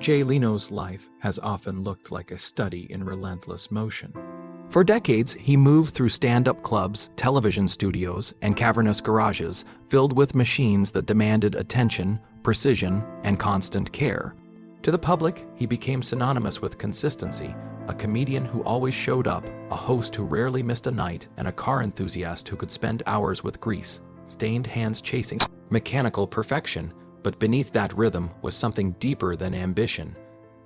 Jay Leno's life has often looked like a study in relentless motion. For decades, he moved through stand-up clubs, television studios, and cavernous garages filled with machines that demanded attention, precision, and constant care. To the public, he became synonymous with consistency, a comedian who always showed up, a host who rarely missed a night, and a car enthusiast who could spend hours with grease, stained hands chasing mechanical perfection. But beneath that rhythm was something deeper than ambition.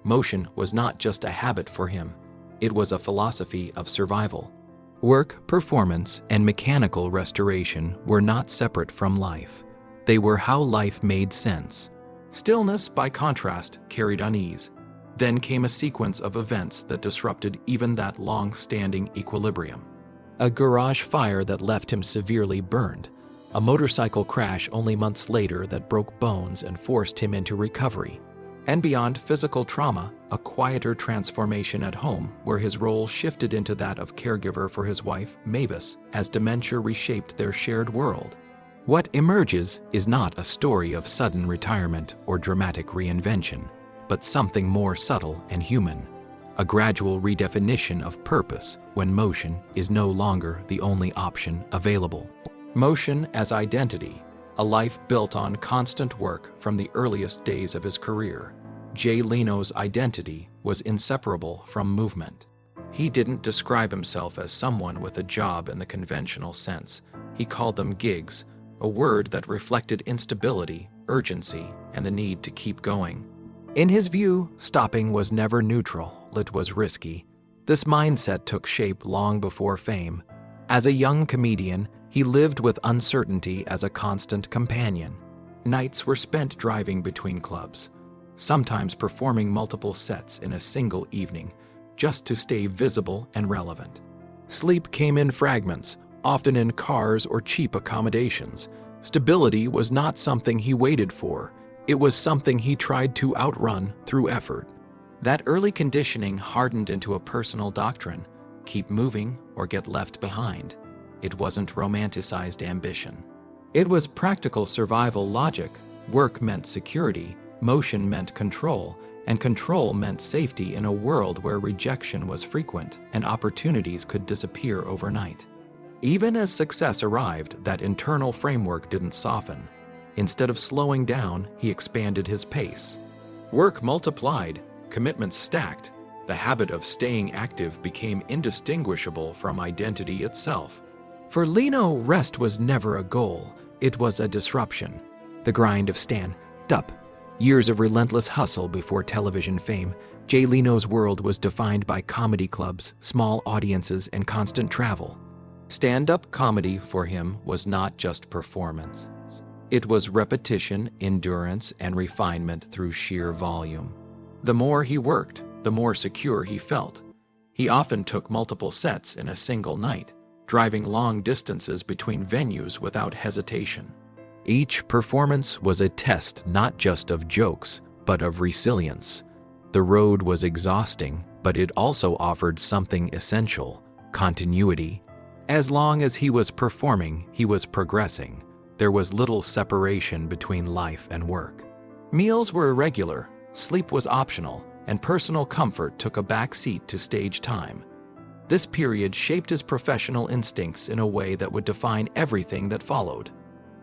Motion was not just a habit for him. It was a philosophy of survival. Work, performance, and mechanical restoration were not separate from life. They were how life made sense. Stillness, by contrast, carried unease. Then came a sequence of events that disrupted even that long-standing equilibrium. A garage fire that left him severely burned. A motorcycle crash only months later that broke bones and forced him into recovery. And beyond physical trauma, a quieter transformation at home where his role shifted into that of caregiver for his wife, Mavis, as dementia reshaped their shared world. What emerges is not a story of sudden retirement or dramatic reinvention, but something more subtle and human, a gradual redefinition of purpose when motion is no longer the only option available. Motion as identity, a life built on constant work from the earliest days of his career. Jay Leno's identity was inseparable from movement. He didn't describe himself as someone with a job in the conventional sense. He called them gigs, a word that reflected instability, urgency, and the need to keep going. In his view, stopping was never neutral, it was risky. This mindset took shape long before fame. As a young comedian, he lived with uncertainty as a constant companion. Nights were spent driving between clubs, sometimes performing multiple sets in a single evening, just to stay visible and relevant. Sleep came in fragments, often in cars or cheap accommodations. Stability was not something he waited for. It was something he tried to outrun through effort. That early conditioning hardened into a personal doctrine: keep moving or get left behind. It wasn't romanticized ambition. It was practical survival logic. Work meant security, motion meant control, and control meant safety in a world where rejection was frequent and opportunities could disappear overnight. Even as success arrived, that internal framework didn't soften. Instead of slowing down, he expanded his pace. Work multiplied, commitments stacked. The habit of staying active became indistinguishable from identity itself. For Leno, rest was never a goal, it was a disruption. The grind of stand-up, years of relentless hustle before television fame. Jay Leno's world was defined by comedy clubs, small audiences, and constant travel. Stand-up comedy for him was not just performance. It was repetition, endurance, and refinement through sheer volume. The more he worked, the more secure he felt. He often took multiple sets in a single night, driving long distances between venues without hesitation. Each performance was a test not just of jokes, but of resilience. The road was exhausting, but it also offered something essential: continuity. As long as he was performing, he was progressing. There was little separation between life and work. Meals were irregular, sleep was optional, and personal comfort took a back seat to stage time. This period shaped his professional instincts in a way that would define everything that followed.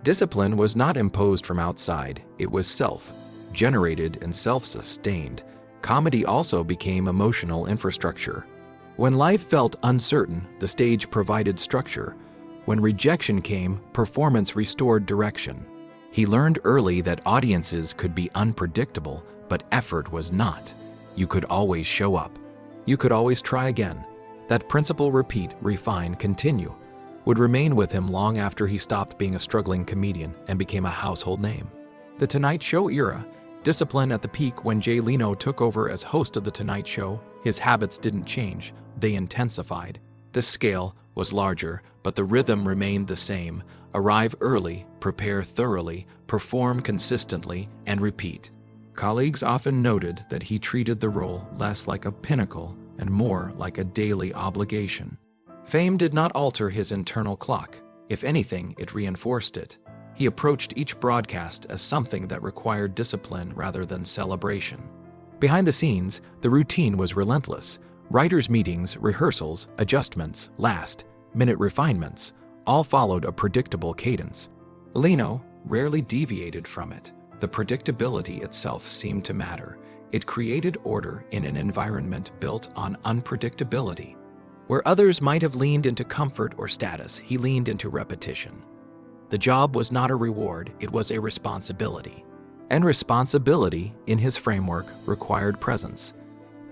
Discipline was not imposed from outside, it was self-generated and self-sustained. Comedy also became emotional infrastructure. When life felt uncertain, the stage provided structure. When rejection came, performance restored direction. He learned early that audiences could be unpredictable, but effort was not. You could always show up. You could always try again. That principle, repeat, refine, continue, would remain with him long after he stopped being a struggling comedian and became a household name. The Tonight Show era, discipline at the peak. When Jay Leno took over as host of The Tonight Show, his habits didn't change, they intensified. The scale was larger, but the rhythm remained the same: arrive early, prepare thoroughly, perform consistently, and repeat. Colleagues often noted that he treated the role less like a pinnacle and more like a daily obligation. Fame did not alter his internal clock. If anything, it reinforced it. He approached each broadcast as something that required discipline rather than celebration. Behind the scenes, the routine was relentless. Writers' meetings, rehearsals, adjustments, last-minute refinements, all followed a predictable cadence. Leno rarely deviated from it. The predictability itself seemed to matter. It created order in an environment built on unpredictability. Where others might have leaned into comfort or status, he leaned into repetition. The job was not a reward, it was a responsibility. And responsibility, in his framework, required presence.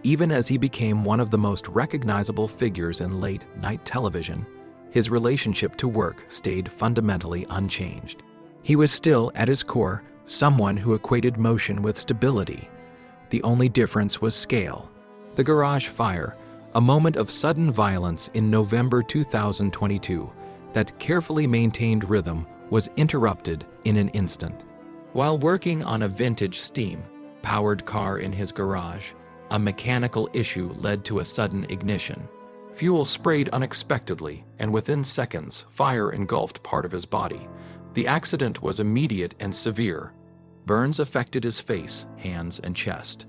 Even as he became one of the most recognizable figures in late-night television, his relationship to work stayed fundamentally unchanged. He was still, at his core, someone who equated motion with stability. The only difference was scale. The garage fire, a moment of sudden violence in November 2022 that carefully maintained rhythm, was interrupted in an instant. While working on a vintage steam-powered car in his garage, a mechanical issue led to a sudden ignition. Fuel sprayed unexpectedly, and within seconds, fire engulfed part of his body. The accident was immediate and severe. Burns affected his face, hands, and chest.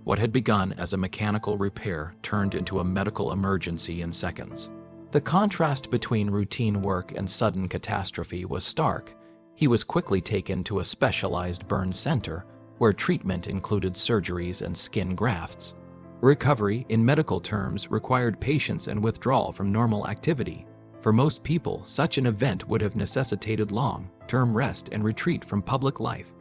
What had begun as a mechanical repair turned into a medical emergency in seconds. The contrast between routine work and sudden catastrophe was stark. He was quickly taken to a specialized burn center, where treatment included surgeries and skin grafts. Recovery, in medical terms, required patience and withdrawal from normal activity. For most people, such an event would have necessitated long-term rest and retreat from public life.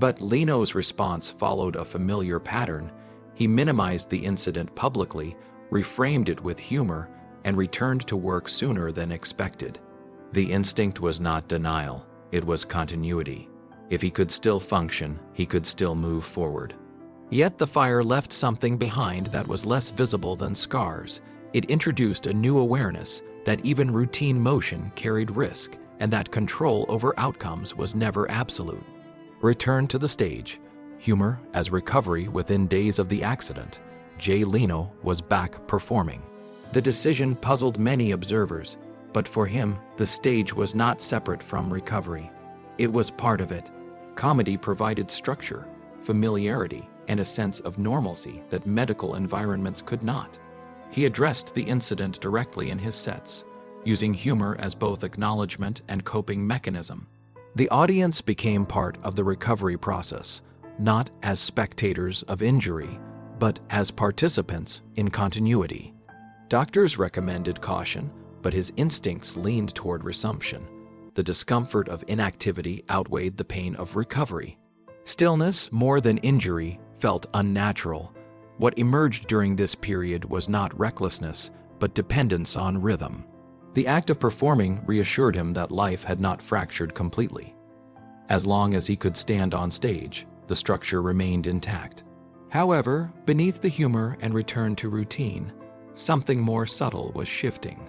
But Leno's response followed a familiar pattern. He minimized the incident publicly, reframed it with humor, and returned to work sooner than expected. The instinct was not denial, it was continuity. If he could still function, he could still move forward. Yet the fire left something behind that was less visible than scars. It introduced a new awareness that even routine motion carried risk, and that control over outcomes was never absolute. Return to the stage, humor as recovery within days of the accident, Jay Leno was back performing. The decision puzzled many observers, but for him, the stage was not separate from recovery. It was part of it. Comedy provided structure, familiarity, and a sense of normalcy that medical environments could not. He addressed the incident directly in his sets, using humor as both acknowledgement and coping mechanism. The audience became part of the recovery process, not as spectators of injury, but as participants in continuity. Doctors recommended caution, but his instincts leaned toward resumption. The discomfort of inactivity outweighed the pain of recovery. Stillness, more than injury, felt unnatural. What emerged during this period was not recklessness, but dependence on rhythm. The act of performing reassured him that life had not fractured completely. As long as he could stand on stage, the structure remained intact. However, beneath the humor and return to routine, something more subtle was shifting.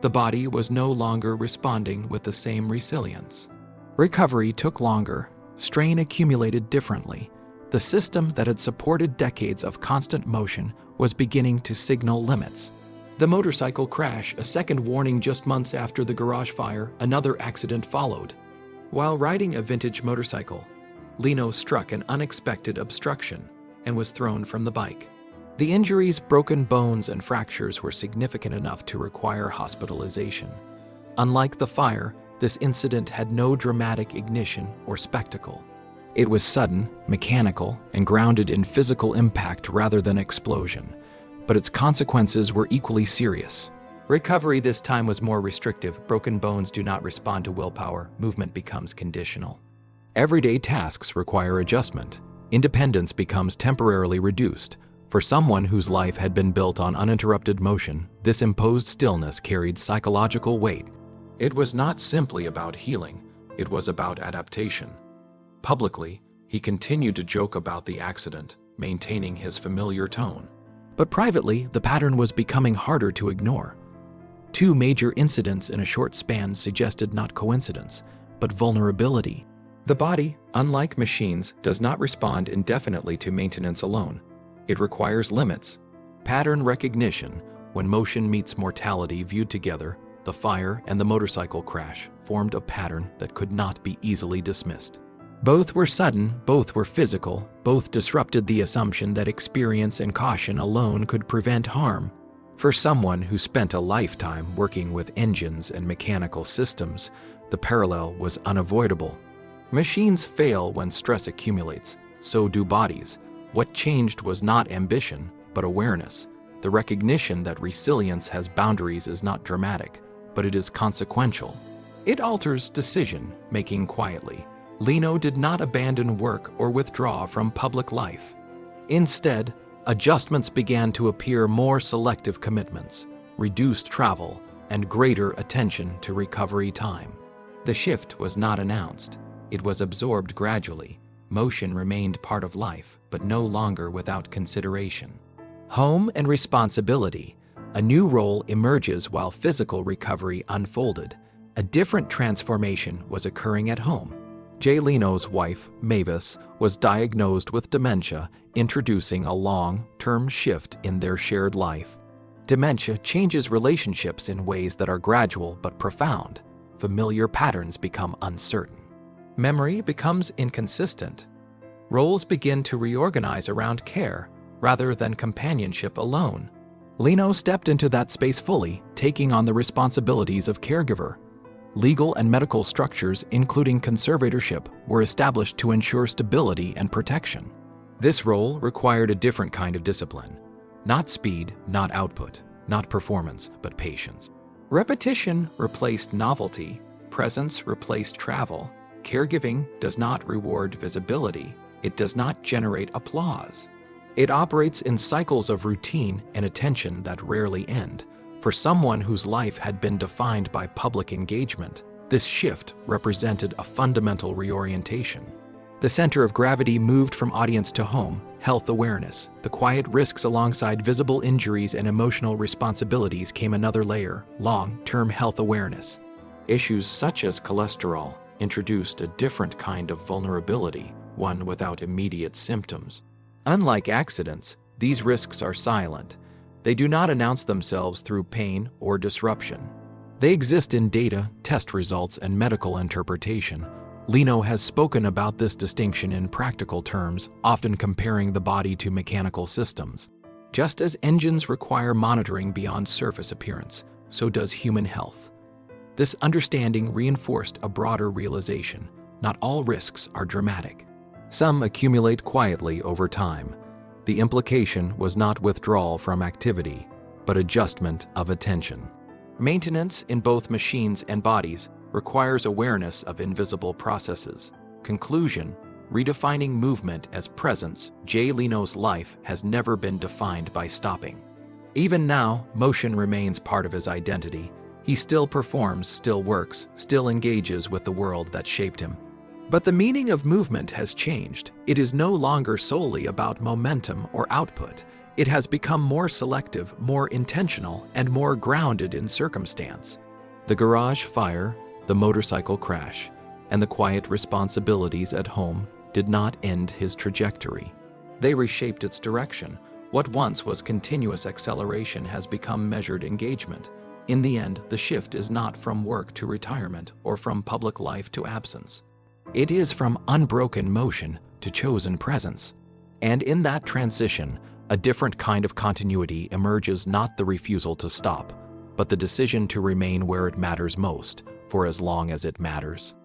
The body was no longer responding with the same resilience. Recovery took longer, strain accumulated differently. The system that had supported decades of constant motion was beginning to signal limits. The motorcycle crash, a second warning just months after the garage fire, another accident followed. While riding a vintage motorcycle, Leno struck an unexpected obstruction and was thrown from the bike. The injuries, broken bones, and fractures were significant enough to require hospitalization. Unlike the fire, this incident had no dramatic ignition or spectacle. It was sudden, mechanical, and grounded in physical impact rather than explosion, but its consequences were equally serious. Recovery this time was more restrictive. Broken bones do not respond to willpower. Movement becomes conditional. Everyday tasks require adjustment. Independence becomes temporarily reduced. For someone whose life had been built on uninterrupted motion, this imposed stillness carried psychological weight. It was not simply about healing, it was about adaptation. Publicly, he continued to joke about the accident, maintaining his familiar tone. But privately, the pattern was becoming harder to ignore. Two major incidents in a short span suggested not coincidence, but vulnerability. The body, unlike machines, does not respond indefinitely to maintenance alone. It requires limits. Pattern recognition, when motion meets mortality viewed together, the fire and the motorcycle crash formed a pattern that could not be easily dismissed. Both were sudden, both were physical, both disrupted the assumption that experience and caution alone could prevent harm. For someone who spent a lifetime working with engines and mechanical systems, the parallel was unavoidable. Machines fail when stress accumulates, so do bodies. What changed was not ambition, but awareness. The recognition that resilience has boundaries is not dramatic, but it is consequential. It alters decision-making quietly. Leno did not abandon work or withdraw from public life. Instead, adjustments began to appear: more selective commitments, reduced travel, and greater attention to recovery time. The shift was not announced. It was absorbed gradually. Motion remained part of life, but no longer without consideration. Home and responsibility. A new role emerges while physical recovery unfolded. A different transformation was occurring at home. Jay Leno's wife, Mavis, was diagnosed with dementia, introducing a long-term shift in their shared life. Dementia changes relationships in ways that are gradual but profound. Familiar patterns become uncertain. Memory becomes inconsistent. Roles begin to reorganize around care rather than companionship alone. Leno stepped into that space fully, taking on the responsibilities of caregiver. Legal and medical structures, including conservatorship, were established to ensure stability and protection. This role required a different kind of discipline. Not speed, not output, not performance, but patience. Repetition replaced novelty. Presence replaced travel. Caregiving does not reward visibility. It does not generate applause. It operates in cycles of routine and attention that rarely end. For someone whose life had been defined by public engagement, this shift represented a fundamental reorientation. The center of gravity moved from audience to home, health awareness. The quiet risks alongside visible injuries and emotional responsibilities came another layer: long-term health awareness. Issues such as cholesterol introduced a different kind of vulnerability, one without immediate symptoms. Unlike accidents, these risks are silent. They do not announce themselves through pain or disruption. They exist in data, test results, and medical interpretation. Leno has spoken about this distinction in practical terms, often comparing the body to mechanical systems. Just as engines require monitoring beyond surface appearance, so does human health. This understanding reinforced a broader realization: not all risks are dramatic. Some accumulate quietly over time. The implication was not withdrawal from activity, but adjustment of attention. Maintenance in both machines and bodies requires awareness of invisible processes. Conclusion: redefining movement as presence. Jay Leno's life has never been defined by stopping. Even now, motion remains part of his identity. He still performs, still works, still engages with the world that shaped him. But the meaning of movement has changed. It is no longer solely about momentum or output. It has become more selective, more intentional, and more grounded in circumstance. The garage fire, the motorcycle crash, and the quiet responsibilities at home did not end his trajectory. They reshaped its direction. What once was continuous acceleration has become measured engagement. In the end, the shift is not from work to retirement or from public life to absence. It is from unbroken motion to chosen presence. And in that transition, a different kind of continuity emerges: not the refusal to stop, but the decision to remain where it matters most, for as long as it matters.